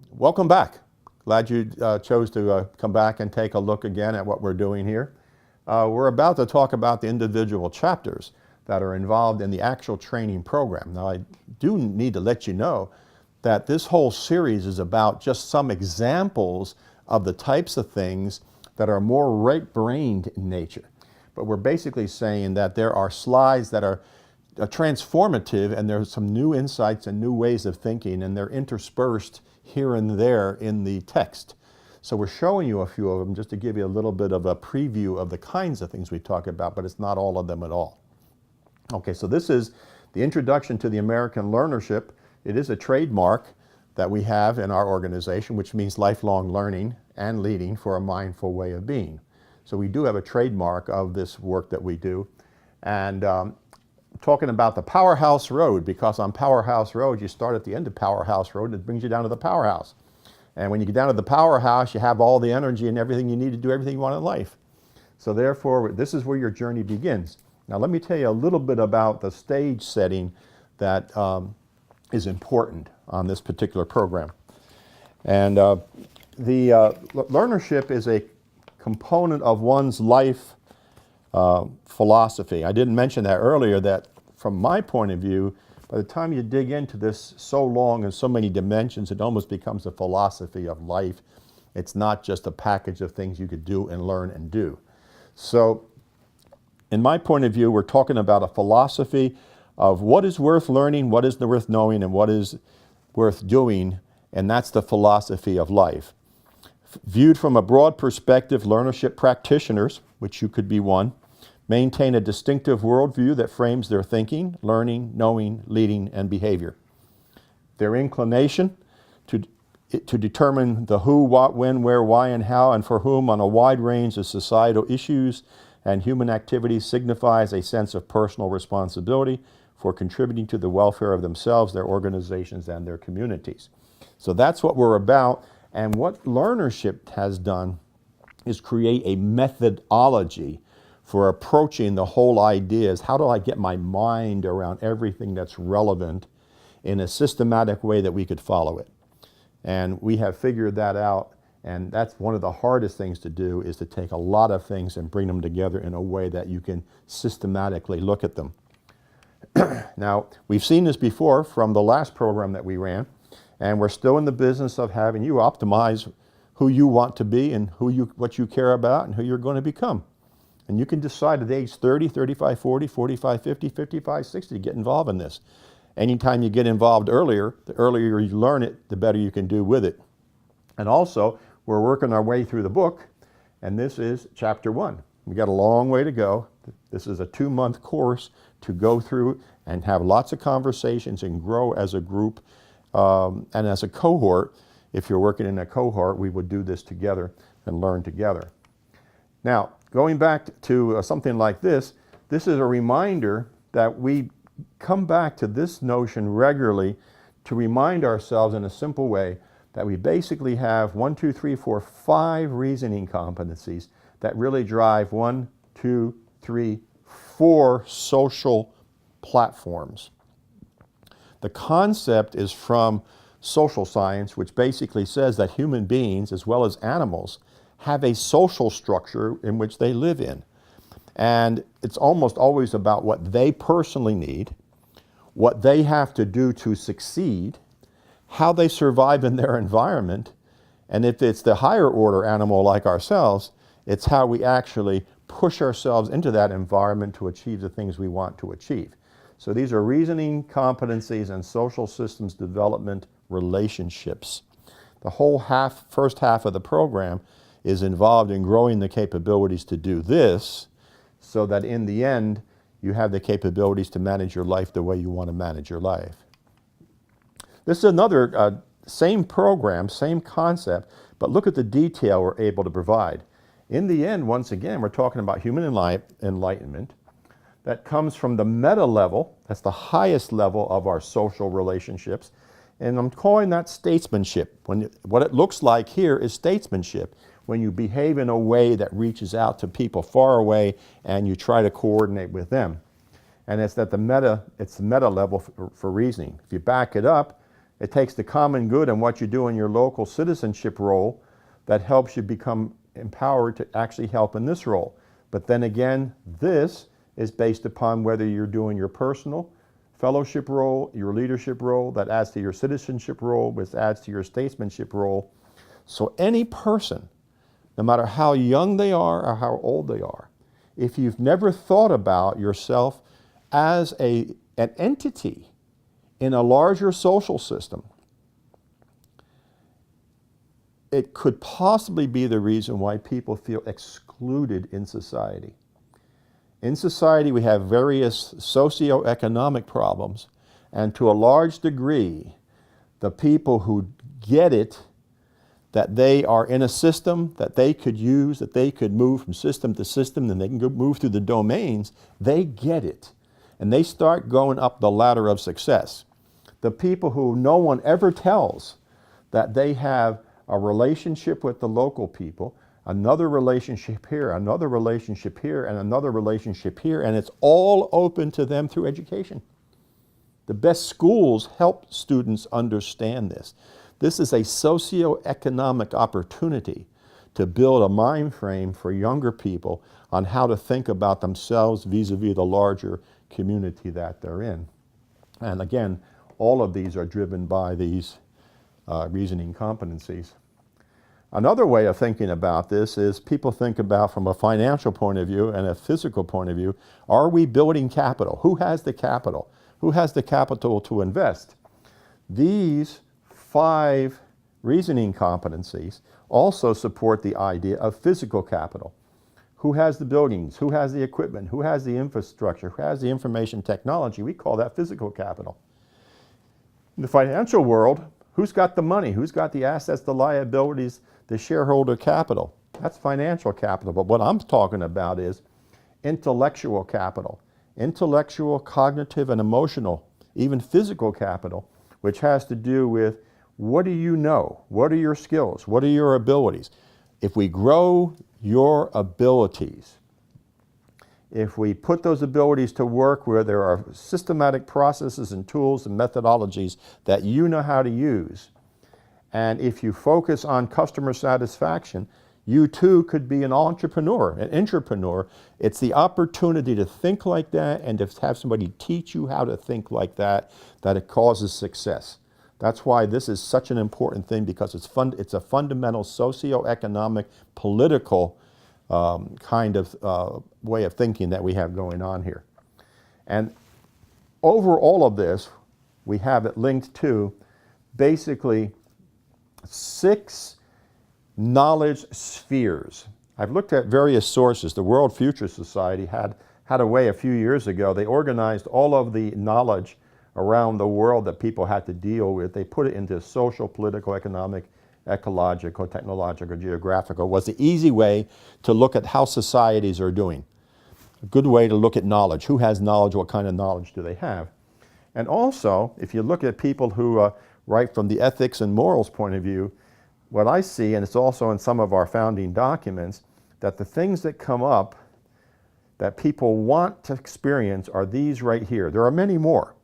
Welcome back. Glad you chose to come back and take a look again at what we're doing here. We're about to talk about the individual chapters that are involved in the actual training program. Now, I do need to let you know that this whole series is about just some examples of the types of things that are more right-brained in nature. But we're basically saying that there are slides that are transformative, and there's some new insights and new ways of thinking, and they're interspersed here and there in the text. So we're showing you a few of them just to give you a little bit of a preview of the kinds of things we talk about, but it's not all of them at all. Okay, so this is the introduction to the American Learnership. It is a trademark that we have in our organization, which means lifelong learning and leading for a mindful way of being. So we do have a trademark of this work that we do. And talking about the Powerhouse Road, because on Powerhouse Road, you start at the end of Powerhouse Road and it brings you down to the powerhouse. And when you get down to the powerhouse, you have all the energy and everything you need to do everything you want in life. So therefore, this is where your journey begins. Now let me tell you a little bit about the stage setting that is important on this particular program. And the learnership is a component of one's life philosophy. I didn't mention that earlier, that from my point of view, by the time you dig into this so long and so many dimensions, it almost becomes a philosophy of life. It's not just a package of things you could do and learn and do. So in my point of view, we're talking about a philosophy of what is worth learning, what is worth knowing, and what is worth doing, and that's the philosophy of life. Viewed from a broad perspective, learnership practitioners, which you could be one, maintain a distinctive worldview that frames their thinking, learning, knowing, leading, and behavior. Their inclination to determine the who, what, when, where, why, and how, and for whom on a wide range of societal issues and human activities signifies a sense of personal responsibility for contributing to the welfare of themselves, their organizations, and their communities. So that's what we're about. And what learnership has done is create a methodology for approaching the whole idea is how do I get my mind around everything that's relevant in a systematic way that we could follow it. And we have figured that out, and that's one of the hardest things to do, is to take a lot of things and bring them together in a way that you can systematically look at them. Now, we've seen this before from the last program that we ran, and we're still in the business of having you optimize who you want to be and what you care about and who you're going to become. And you can decide at age 30, 35, 40, 45, 50, 55, 60 to get involved in this. Anytime you get involved earlier, the earlier you learn it, the better you can do with it. And also, we're working our way through the book, and this is chapter 1. We got a long way to go. This is a 2-month course to go through and have lots of conversations and grow as a group and as a cohort. If you're working in a cohort, we would do this together and learn together. Now, going back to something like this is a reminder that we come back to this notion regularly to remind ourselves in a simple way that we basically have 1, 2, 3, 4, 5 reasoning competencies that really drive 1, 2, 3, 4 social platforms. The concept is from social science, which basically says that human beings, as well as animals, have a social structure in which they live in. And it's almost always about what they personally need, what they have to do to succeed, how they survive in their environment, and if it's the higher order animal like ourselves, it's how we actually push ourselves into that environment to achieve the things we want to achieve. So these are reasoning competencies and social systems development relationships. The whole first half of the program is involved in growing the capabilities to do this so that in the end, you have the capabilities to manage your life the way you want to manage your life. This is another same program, same concept, but look at the detail we're able to provide. In the end, once again, we're talking about human enlightenment that comes from the meta level. That's the highest level of our social relationships. And I'm calling that statesmanship. What it looks like here is statesmanship, when you behave in a way that reaches out to people far away and you try to coordinate with them. And it's at the meta level for reasoning. If you back it up, It takes the common good and what you do in your local citizenship role that helps you become empowered to actually help in this role. But then again, this is based upon whether you're doing your personal fellowship role, your leadership role, that adds to your citizenship role, which adds to your statesmanship role. So any person, no matter how young they are or how old they are, if you've never thought about yourself as an entity in a larger social system, it could possibly be the reason why people feel excluded in society. In society, we have various socioeconomic problems, and to a large degree, the people who get it, that they are in a system that they could use, that they could move from system to system, and they can move through the domains, they get it. And they start going up the ladder of success. The people who no one ever tells that they have a relationship with the local people, another relationship here, another relationship here, and another relationship here, and it's all open to them through education. The best schools help students understand this. This is a socioeconomic opportunity to build a mind frame for younger people on how to think about themselves vis-a-vis the larger community that they're in. And again, all of these are driven by these reasoning competencies. Another way of thinking about this is people think about from a financial point of view and a physical point of view, are we building capital? Who has the capital? Who has the capital to invest? These 5 reasoning competencies also support the idea of physical capital. Who has the buildings? Who has the equipment? Who has the infrastructure? Who has the information technology? We call that physical capital. In the financial world, who's got the money? Who's got the assets, the liabilities, the shareholder capital? That's financial capital. But what I'm talking about is intellectual capital. Intellectual, cognitive, and emotional, even physical capital, which has to do with what do you know? What are your skills? What are your abilities? If we grow your abilities, if we put those abilities to work where there are systematic processes and tools and methodologies that you know how to use, and if you focus on customer satisfaction, you too could be an entrepreneur, an intrapreneur. It's the opportunity to think like that and to have somebody teach you how to think like that it causes success. That's why this is such an important thing, because it's a fundamental socioeconomic, political kind of way of thinking that we have going on here. And over all of this, we have it linked to basically 6 knowledge spheres. I've looked at various sources. The World Future Society had a way a few years ago. They organized all of the knowledge around the world that people had to deal with. They put it into social, political, economic, ecological, technological, geographical. Was the easy way to look at how societies are doing. A good way to look at knowledge. Who has knowledge? What kind of knowledge do they have? And also, if you look at people who write from the ethics and morals point of view, what I see, and it's also in some of our founding documents, that the things that come up that people want to experience are these right here. There are many more,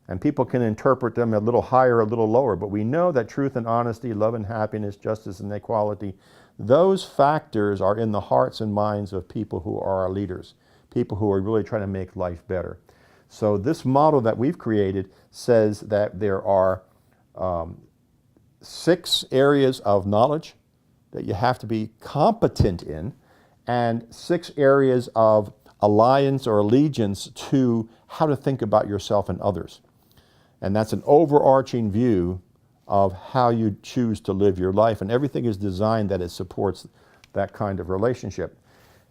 and people can interpret them a little higher, a little lower, but we know that truth and honesty, love and happiness, justice and equality, those factors are in the hearts and minds of people who are our leaders, people who are really trying to make life better. So this model that we've created says that there are 6 areas of knowledge that you have to be competent in, and 6 areas of alliance or allegiance to how to think about yourself and others. And that's an overarching view of how you choose to live your life, and everything is designed that it supports that kind of relationship.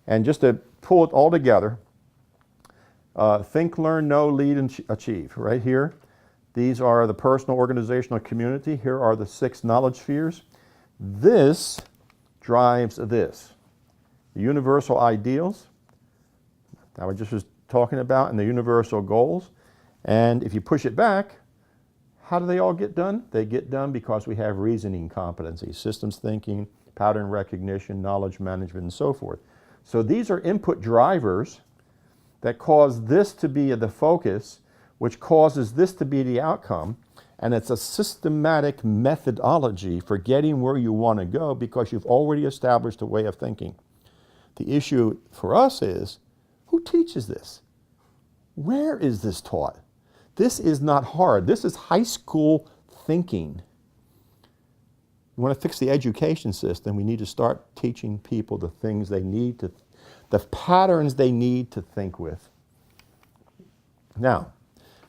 And just to pull it all together, think, learn, know, lead, and achieve. Right here, these are the personal, organizational, community. Here are the 6 knowledge spheres. This drives this. The universal ideals that I just was talking about, and the universal goals. And if you push it back, how do they all get done? They get done because we have reasoning competencies, systems thinking, pattern recognition, knowledge management, and so forth. So these are input drivers that cause this to be the focus which causes this to be the outcome. And it's a systematic methodology for getting where you want to go because you've already established a way of thinking. The issue for us is, who teaches this? Where is this taught? This is not hard. This is high school thinking. You want to fix the education system, we need to start teaching people the things they need to, the patterns they need to think with. Now,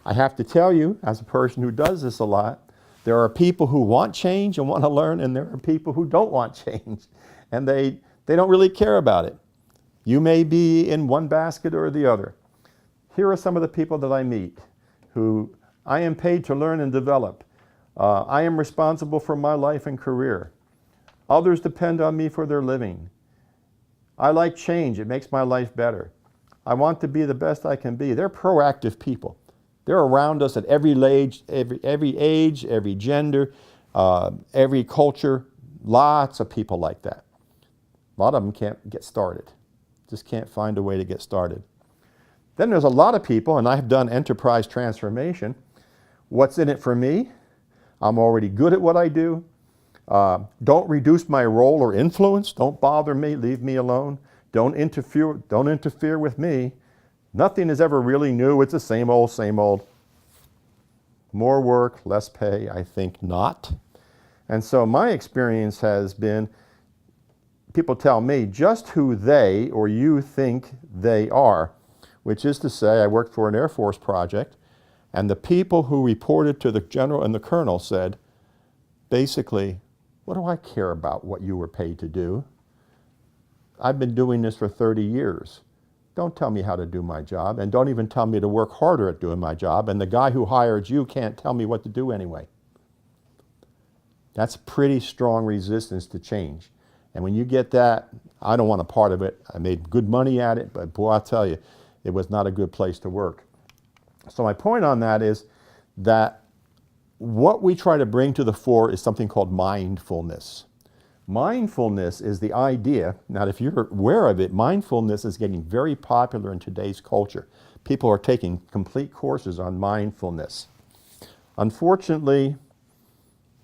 I have to tell you, as a person who does this a lot, there are people who want change and want to learn, and there are people who don't want change, and they don't really care about it. You may be in one basket or the other. Here are some of the people that I meet who I am paid to learn and develop. I am responsible for my life and career. Others depend on me for their living. I like change. It makes my life better. I want to be the best I can be. They're proactive people. They're around us at every age, every gender, every culture. Lots of people like that. A lot of them can't get started. Just can't find a way to get started. Then there's a lot of people, and I've done enterprise transformation. What's in it for me? I'm already good at what I do. Don't reduce my role or influence. Don't bother me. Leave me alone. Don't interfere with me. Nothing is ever really new. It's the same old, same old. More work, less pay? I think not. And so my experience has been, people tell me just who they or you think they are, which is to say, I worked for an Air Force project, and the people who reported to the general and the colonel said, basically, what do I care about what you were paid to do? I've been doing this for 30 years. Don't tell me how to do my job, and don't even tell me to work harder at doing my job, and the guy who hired you can't tell me what to do anyway. That's pretty strong resistance to change. And when you get that, I don't want a part of it. I made good money at it, but boy, I'll tell you, it was not a good place to work. So my point on that is that what we try to bring to the fore is something called mindfulness. Mindfulness is the idea, now if you're aware of it, mindfulness is getting very popular in today's culture. People are taking complete courses on mindfulness. Unfortunately,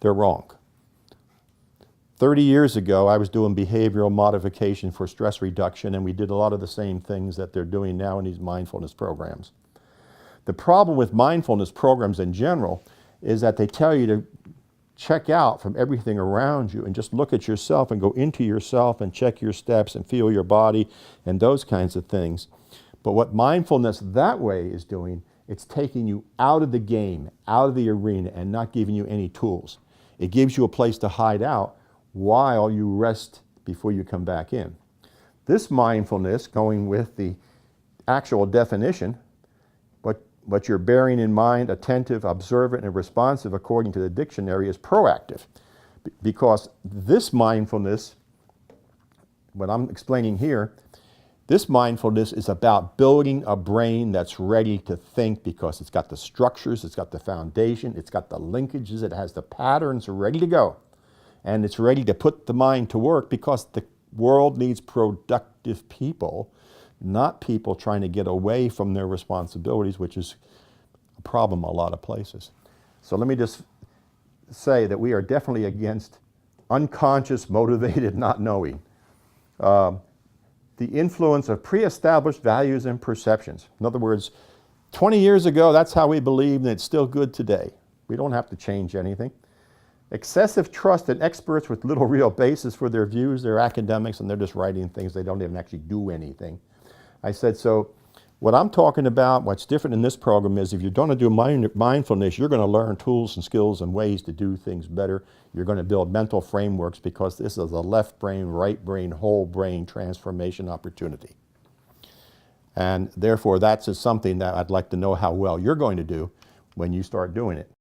they're wrong. 30 years ago, I was doing behavioral modification for stress reduction, and we did a lot of the same things that they're doing now in these mindfulness programs. The problem with mindfulness programs in general is that they tell you to check out from everything around you and just look at yourself and go into yourself and check your steps and feel your body and those kinds of things. But what mindfulness that way is doing, it's taking you out of the game, out of the arena, and not giving you any tools. It gives you a place to hide out while you rest before you come back in. This mindfulness, going with the actual definition, what you're bearing in mind, attentive, observant, and responsive, according to the dictionary, is proactive. Because this mindfulness, what I'm explaining here, this mindfulness is about building a brain that's ready to think because it's got the structures, it's got the foundation, it's got the linkages, it has the patterns ready to go. And it's ready to put the mind to work because the world needs productive people, not people trying to get away from their responsibilities, which is a problem in a lot of places. So let me just say that we are definitely against unconscious, motivated not knowing. The influence of pre-established values and perceptions. In other words, 20 years ago, that's how we believed, and it's still good today. We don't have to change anything. Excessive trust in experts with little real basis for their views. They're academics, and they're just writing things. They don't even actually do anything. I said, so what I'm talking about, what's different in this program is if you're going to do mindfulness, you're going to learn tools and skills and ways to do things better. You're going to build mental frameworks because this is a left brain, right brain, whole brain transformation opportunity. And therefore, that's just something that I'd like to know how well you're going to do when you start doing it.